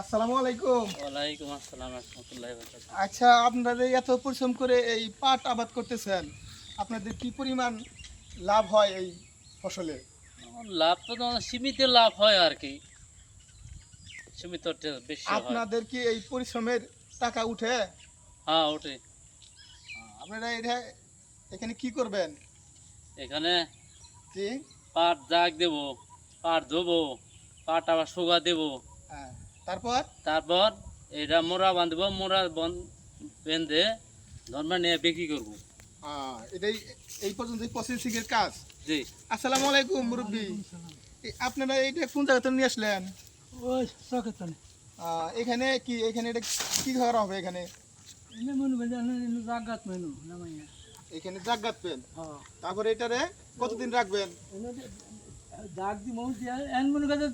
আসসালামু আলাইকুম। ওয়ালাইকুম আসসালাম রাহমাতুল্লাহি ওয়া বারাকাতুহু। আচ্ছা, আপনারা এত পরিশ্রম করে এই পাট আবাদ করতেছেন, আপনাদের কি পরিমাণ লাভ হয় এই ফসলে? লাভ তো তোমার সীমিত লাভ হয় আর কি, সীমিত বেশি হয়। আপনাদের কি এই পরিশ্রমের টাকা উঠে? হ্যাঁ, ওঠে। আপনারা এটা এখানে কি করবেন? এখানে জি, পাট জাগ দেব, পাট ধোবো, পাট আবার শুকা দেব, হ্যাঁ, তারপর তারপর এটা মোড়া বাঁধবো, বেঁধে ধর্মা নিয়ে বিক্রি করবো। এটাই এই পর্যন্ত প্রসেসিং এর কাজ। জি। আসসালামু আলাইকুম মুরব্বী। আপনারা এইটা কোন জায়গা থেকে নিয়ে আসলেন? ওই সকেতনে এখানে কি এখানে এটা কি করা হবে এখানে? এনে মনে করি জাগাত মেনু নামাইয়া এখানে জাগ গাঁথবেন, হ্যাঁ তারপরে এটারে কতদিন রাখবেন? এনে দাগ দি মৌ দিয়া এন মনে করে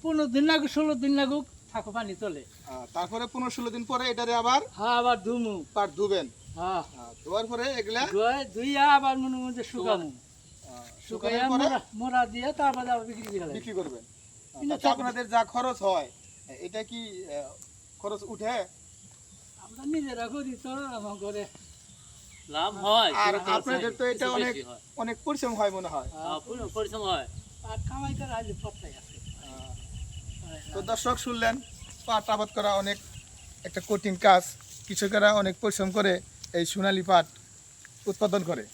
15 দিন লাগুক 16 দিন লাগুক থাকো পানি চলে। তারপরে 15-16 দিন পরে এটারে আবার হ্যাঁ আবার ধুমু পাট ধুবেন। হ্যাঁ ধোয়ার পরে এগুলা ধুইয়া আবার মনে মধ্যে শুকামু শুকাইয়া শুকানোর পরে মোরা দিয়া তারপরে আবার বিক্রি করে বিক্রি করবেন। কিন্তু তাতে আপনাদের যা খরচ হয় এটা কি খরচ উঠে? আমরা নিজেরা করি তো আমার ঘরে লাভ হয়, আর কিন্তু আপনাদের তো এটা কিছু অনেক বেশি হয়। অনেক পরিশ্রম হয় মনে হয়। পরিশ্রম হয়। আর কামাই করে আজ পত্তাই আছে তো দর্শক শুনলেন, পাট আবাদ করা অনেক একটা কঠিন কাজ। কৃষকেরা অনেক পরিশ্রম করে এই সোনালী পাট উৎপাদন করে।